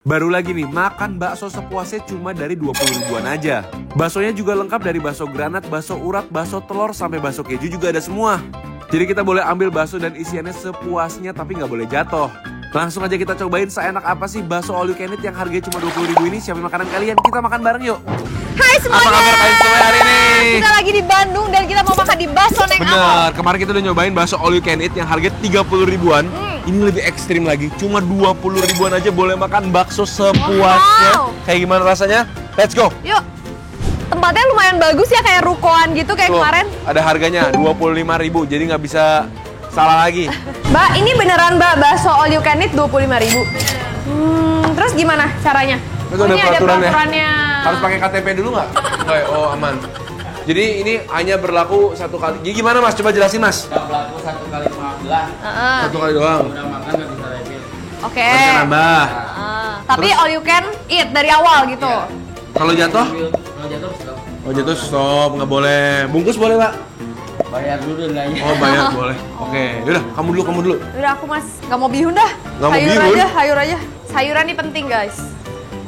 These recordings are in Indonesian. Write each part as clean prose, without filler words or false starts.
Baru lagi nih, makan bakso sepuasnya cuma dari 20 ribuan aja. Baksonya juga lengkap dari bakso granat, bakso urat, bakso telur, sampai bakso keju juga ada semua. Jadi kita boleh ambil bakso dan isiannya sepuasnya tapi nggak boleh jatuh. Langsung aja kita cobain seenak apa sih bakso all you can eat yang harganya cuma 20 ribu ini. Siapin makanan kalian, kita makan bareng yuk. Hai semuanya. Apa kabar kalian semua hari ini? Kita lagi di Bandung dan kita mau makan di Bakso Neng Amok. Bener, kemarin kita udah nyobain bakso all you can eat yang harganya 30 ribuan. Ini lebih ekstrim lagi, cuma 20 ribuan aja boleh makan bakso sepuasnya. Wow. Kayak gimana rasanya? Let's go. Yuk. Tempatnya lumayan bagus ya, kayak rukoan gitu kayak Tuh, kemarin. ada harganya 25 ribu, jadi nggak bisa salah lagi. Mbak, ini beneran Mbak bakso all you can eat 25 ribu. Terus gimana caranya? Itu ada Ini ada peraturannya. peraturannya. Harus pakai KTP dulu nggak? Oke, oh aman. Jadi ini hanya berlaku satu kali. Jadi gimana Mas? Coba jelasin Mas. Nggak berlaku 1 kali pengambilan. Satu kali doang. Udah makan nggak bisa refill. Oke. Bisa nambah. Tapi Terus? all you can eat dari awal gitu. Iya. Kalau jatuh? Kalau jatuh stop. Oh jatuh stop, nggak boleh. Bungkus boleh Pak? Bayar dulu dendanya. Oh bayar boleh. Oke, yaudah kamu dulu. Udah aku Mas, nggak mau bihun dah. Nggak mau sayur bihun? aja, sayur aja. Sayuran ini penting guys.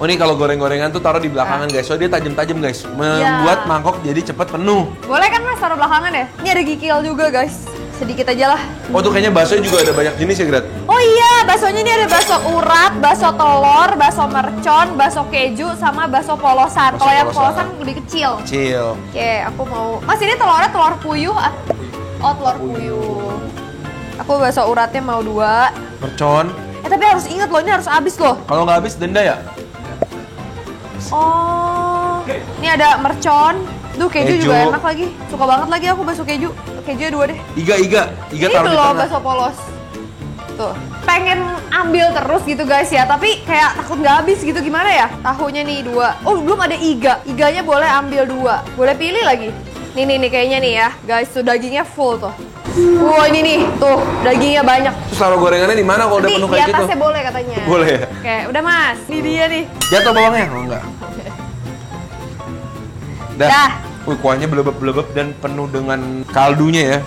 Oh ini kalau goreng-gorengan tuh taruh di belakangan guys, soalnya dia tajam-tajam guys. Membuat mangkok jadi cepet penuh. Boleh kan Mas taruh belakangan ya? Ini ada kikil juga guys. Sedikit aja lah. Oh tuh kayaknya baksonya juga ada banyak jenis ya Grat? Oh iya, baksonya ini ada bakso urat, bakso telur, bakso mercon, bakso keju, sama bakso polosan. Bakso Kalau yang polosan. polosan lebih kecil. Chill. Oke, aku mau. Mas ini telurnya telur puyuh. Oh telur puyuh. Aku bakso uratnya mau 2. Mercon. Tapi harus ingat loh, ini harus habis loh. Kalau nggak habis denda ya? Oh, ini ada mercon. Duh, keju Keju. juga enak lagi. Suka banget lagi aku bakso keju. Kejunya 2 deh. Iga Ini taruh tuh di loh tengah. bakso polos. Tuh. Pengen ambil terus gitu guys ya, tapi kayak takut nggak habis gitu, gimana ya? Tahunya nih 2. Oh, belum ada iga. Iganya boleh ambil 2. Boleh pilih lagi. Nih kayaknya nih ya. Guys, tuh dagingnya full tuh. Wah, ini nih. Tuh, dagingnya banyak. Terus taruh gorengannya di mana kalau udah Nanti penuh di kayak gitu? atasnya boleh katanya. Boleh ya? Oke, udah Mas. Ini dia nih. Jatuh bawangnya? Oh enggak. Dah. Wih, kuahnya belebep-belebep dan penuh dengan kaldunya ya.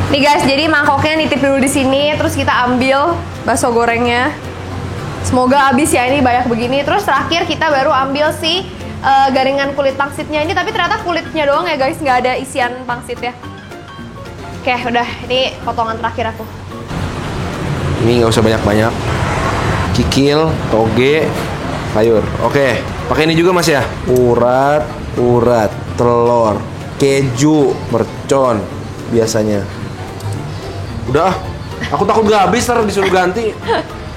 Nih guys, jadi mangkoknya nitip dulu di sini, terus kita ambil bakso gorengnya. Semoga habis ya, ini banyak begini. Terus terakhir kita baru ambil si garingan kulit pangsitnya ini, tapi ternyata kulitnya doang ya guys, nggak ada isian pangsit ya. Oke, udah, ini potongan terakhir aku. Ini nggak usah banyak-banyak. Kikil, toge, sayur. Oke, pakai ini juga Mas ya. Urat, telur, keju, mercon biasanya. Udah, aku takut gak habis ntar disuruh ganti.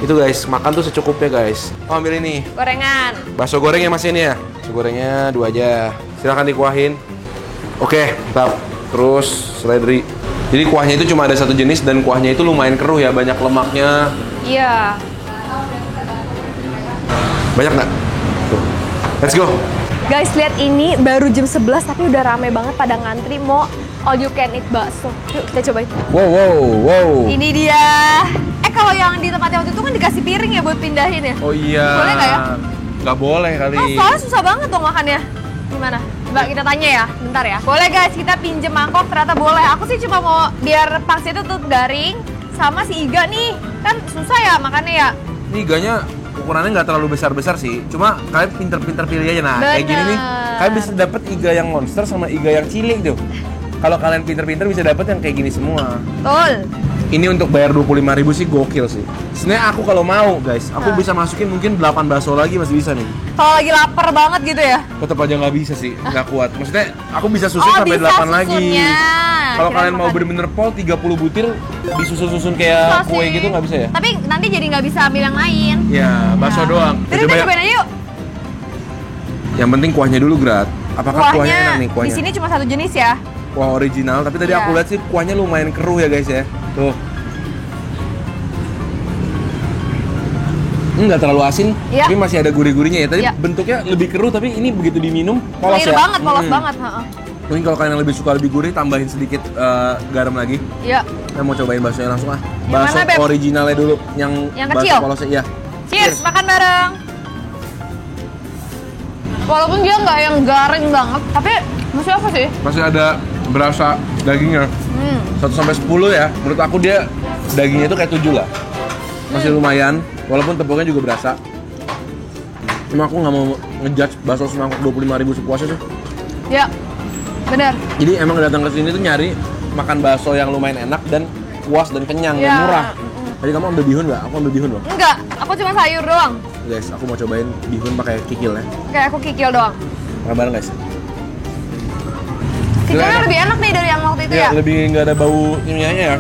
Itu guys, makan tuh secukupnya guys. Oh, ambil ini. Gorengan. Bakso goreng ya Mas ini ya. Bakso gorengnya 2 aja. Silahkan dikuahin. Oke, mantap. Terus seledri. Jadi kuahnya itu cuma ada satu jenis dan kuahnya itu lumayan keruh ya, banyak lemaknya. Iya. Banyak nggak? Tuh. Let's go. Guys, lihat ini baru jam 11 tapi udah rame banget pada ngantri mau all you can eat bakso. Yuk kita cobain. Wow. Ini dia. Kalau yang di tempatnya waktu itu kan dikasih piring ya buat pindahin ya? Oh iya. Boleh nggak ya? Nggak boleh kali. Oh, soalnya susah banget dong makannya. Gimana? Coba kita tanya ya, bentar ya. Boleh guys, kita pinjem mangkok, ternyata boleh. Aku sih cuma mau biar pangsit itu tuh garing sama si iga nih. Kan susah ya makannya ya. Ini iganya ukurannya nggak terlalu besar-besar sih. Cuma kalian pinter-pinter pilih aja. Nah, kayak gini nih. Kalian bisa dapet iga yang monster sama iga yang cilik tuh. Kalau kalian pinter-pinter bisa dapet yang kayak gini semua. Betul. Ini untuk bayar 25.000 sih gokil sih. Sebenarnya aku kalau mau guys, aku bisa masukin mungkin 8 bakso lagi masih bisa nih. Kalau lagi lapar banget gitu ya? Tetap aja nggak bisa sih, nggak kuat. Maksudnya aku bisa susun sampai bisa 8 lagi. susunnya. Kalau Kirain kalian mau makan. bener-bener pol 30 butir disusun-susun kayak Susah kue sih. gitu nggak bisa ya? Tapi nanti jadi nggak bisa ambil yang lain. Ya, bakso doang. Jadi Coba kita ya. cobain aja yuk. Yang penting kuahnya dulu, Grat. Apakah kuahnya enak nih di kuahnya? sini cuma satu jenis ya. Kuah original, tapi tadi Iya. aku lihat sih kuahnya lumayan keruh ya guys ya. Tuh. Nggak terlalu asin, Iya. tapi masih ada gurih-gurihnya ya. Tadi Iya. bentuknya lebih keruh, tapi ini begitu diminum polos Clear ya. banget, polos banget. Mungkin kalau kalian yang lebih suka lebih gurih, tambahin sedikit garam lagi. Iya. Saya mau cobain baksonya langsung ah. Yang Bakso mana, Beb? originalnya dulu, yang Yang bakso kecil? polosnya, iya. Cheers, makan bareng. Walaupun dia nggak yang garing banget, tapi masih apa sih? Masih ada berasa dagingnya. 1 sampai 10 ya. Menurut aku dia dagingnya itu kayak 7 lah. Masih lumayan, walaupun tepungnya juga berasa. Cuma aku nggak mau ngejudge bakso semangkuk 25.000 sepuasnya sih. Ya, bener. Jadi emang datang ke sini tuh nyari makan bakso yang lumayan enak dan puas dan kenyang dan Ya. murah. Tadi kamu ambil bihun nggak? Aku ambil bihun loh. Enggak, aku cuma sayur doang. Guys, aku mau cobain bihun pakai kikil ya. Kayak aku kikil doang. Makan bareng guys. Kikilnya enak. lebih enak nih dari yang waktu itu Iya, ya. lebih nggak ada bau kimianya ya.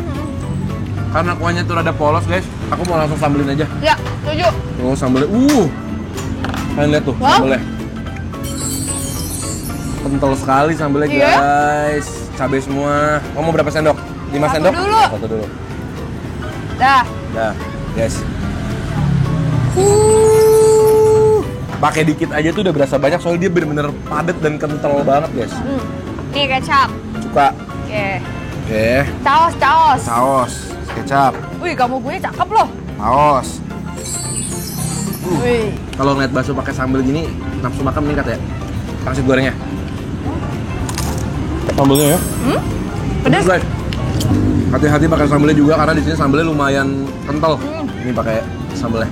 Karena kuahnya tuh rada polos guys, aku mau langsung sambelin aja. Ya, setuju. Oh sambelnya, kalian lihat tuh Wow. sambelnya. Kental sekali sambelnya Iya. guys. Cabai semua. Kamu mau berapa sendok? 5 Satu sendok? dulu. Satu dulu. Dah. Dah, guys. Pakai dikit aja tuh udah berasa banyak soalnya dia bener-bener padat dan kental banget guys. Nih kecap. Suka. Oke. Oke. Saus, saus. Saus, kecap, Wih, kamu gue cakep loh. saus. Wih. Kalau ngeliat bakso pakai sambal gini, nafsu makan meningkat ya. Nasi gorengnya. Sambelnya ya. Pedas. guys. Hati-hati pakai sambelnya juga karena di sini sambelnya lumayan kental. Ini pakai sambelnya.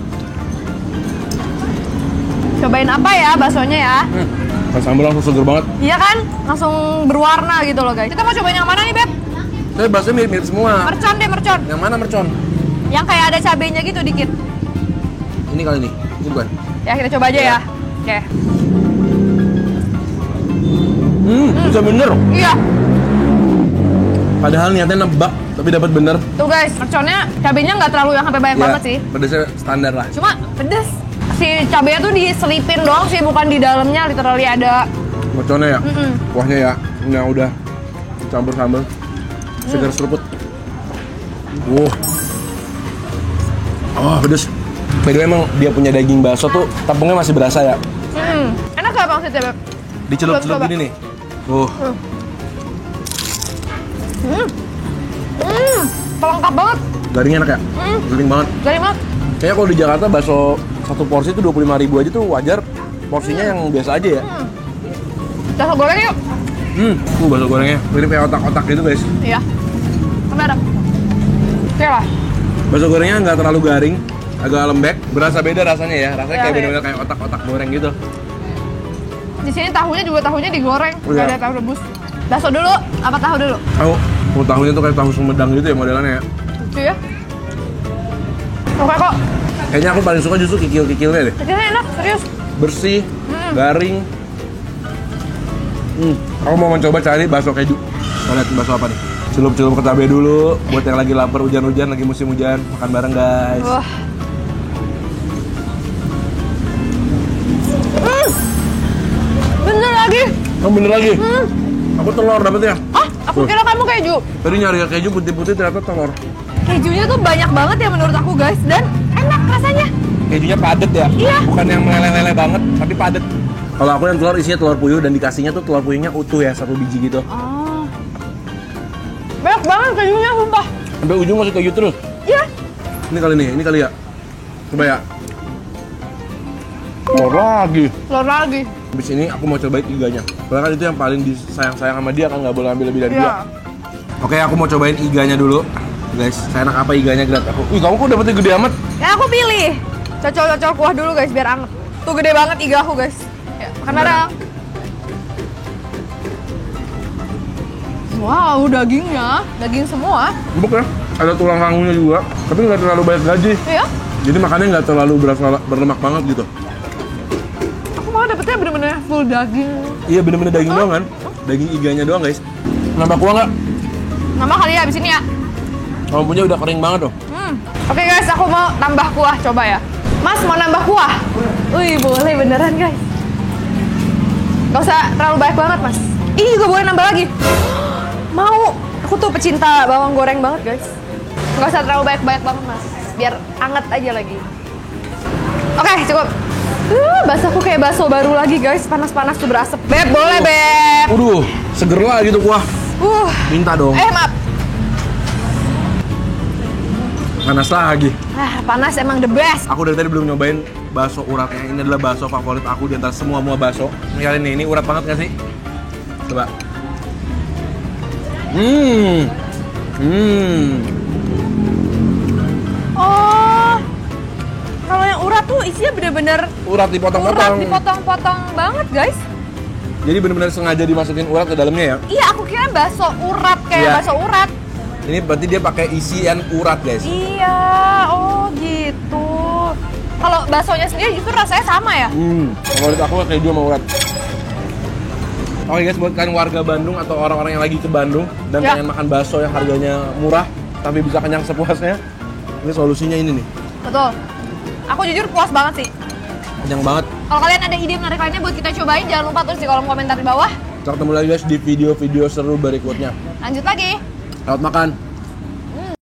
Cobain apa ya baksonya ya? Pakai sambel langsung seger banget. Iya kan? Langsung berwarna gitu loh guys. Kita mau cobain yang mana nih, Beb? Tapi baksonya mirip-mirip semua. Mercon deh, mercon. Yang mana mercon? Yang kayak ada cabenya gitu dikit. Ini kali nih. Ini bukan. Ya, kita coba aja ya. Oke. Bisa bener. Iya. Padahal niatnya nebak, tapi dapat bener. Tuh guys, merconnya cabenya nggak terlalu yang sampai banyak Ya, banget sih. pedasnya standar lah. Cuma pedes. Si cabenya tuh diselipin doang sih, bukan di dalamnya literally ada. Merconnya ya, kuahnya ya, yang udah campur sambal, segar seruput. Oh pedes. By the way emang dia punya daging bakso tuh tepungnya masih berasa ya. Enak gak Bang Siti, Beb? Dicelup-celup Coba. gini nih. Pelengkap banget. Garingnya enak ya? Garing banget. Garing banget. Kayaknya kalau di Jakarta bakso satu porsi itu 25.000 aja tuh wajar. Porsinya yang biasa aja ya. Bakso goreng yuk. Bakso gorengnya mirip kayak otak-otak gitu guys. Iya. Sampai ada. Oke lah. Bakso gorengnya nggak terlalu garing, agak lembek. Berasa beda rasanya ya. Rasanya Iya, kayak iya. bener-bener kayak otak-otak goreng gitu. Di sini tahunya juga tahunya digoreng, Oh, nggak iya. ada tahu rebus. Bakso dulu, apa tahu dulu? Tahunya tuh kayak tahu Sumedang gitu ya modelannya ya. Lucu ya. Oke kok. Kayaknya aku paling suka justru kikil-kikilnya deh. Kayaknya enak, serius. Bersih, garing. Aku mau mencoba cari bakso keju. Kita lihat bakso apa nih. Celup-celup ke cabai dulu. Buat yang lagi lapar hujan-hujan, lagi musim hujan, makan bareng guys. Wah. Bener lagi. Oh bener lagi. Aku telur dapetnya. Ah, aku kira kamu keju. Tadi nyari keju putih-putih ternyata telur. Kejunya tuh banyak banget ya menurut aku guys, dan enak rasanya. Kejunya padet ya. Iya. Bukan yang meleleh-leleh banget, tapi padet. Kalau aku yang telur isinya telur puyuh dan dikasihnya tuh telur puyuhnya utuh ya, satu biji gitu. Oh. Banyak banget kejunya, sumpah. Sampai ujung masih keju terus. Iya. Ini kali ya. Coba ya. Telur lagi. Telur lagi. Habis ini aku mau cobain iganya. Soalnya kan itu yang paling disayang-sayang sama dia kan nggak boleh ambil lebih dari Iya. dua. Oke, aku mau cobain iganya dulu. Guys, saya enak apa iganya Grat? Kamu kok dapetnya gede amat? Ya aku pilih. Cocol-cocol kuah dulu guys biar anget. Tuh gede banget iga aku guys. Ya, makan bareng. Wow, dagingnya, daging semua. Empuk ya, ada tulang rangunya juga. Tapi nggak terlalu banyak gaji. Iya. Jadi makannya nggak terlalu berasa berlemak banget gitu. Aku malah dapetnya bener-bener full daging. Iya bener-bener daging doang kan? Daging iganya doang guys. Nambah kuah nggak? Nama kali ya abis ini ya. Kamu punya udah kering banget tuh. Oke guys, aku mau tambah kuah, coba ya. Mas mau nambah kuah? Wih, boleh beneran guys. Gak usah terlalu banyak banget mas. Ini juga boleh nambah lagi. Mau. Aku tuh pecinta bawang goreng banget guys. Gak usah terlalu banyak-banyak banget mas. Biar anget aja lagi. Oke, cukup. Baksoku kayak bakso baru lagi guys. Panas-panas tuh berasap. Beb, boleh Beb. Waduh, seger lah gitu kuah. Minta dong. Maaf. Panas lagi. Panas emang the best. Aku dari tadi belum nyobain bakso uratnya. Ini adalah bakso favorit aku di antara semua bakso. Ini kali ini urat banget nggak sih? Coba. Oh, bener-bener Urat urat dipotong-potong. dipotong-potong banget guys. Jadi bener-bener sengaja dimasukin urat ke dalamnya ya. Iya, aku kira bakso urat kayak Iya. bakso urat. Ini berarti dia pakai isian urat guys. Iya, oh gitu. Kalau baksonya sendiri justru rasanya sama ya? Favorit aku keju sama urat. Oke guys, buat kalian warga Bandung atau orang-orang yang lagi ke Bandung dan Ya. pengen makan bakso yang harganya murah tapi bisa kenyang sepuasnya, ini solusinya ini nih. Betul. Aku jujur puas banget sih. Kenyang banget. Kalau kalian ada ide menarik lainnya buat kita cobain, jangan lupa tulis di kolom komentar di bawah. Kita ketemu lagi guys di video-video seru berikutnya. Lanjut lagi. Selamat makan.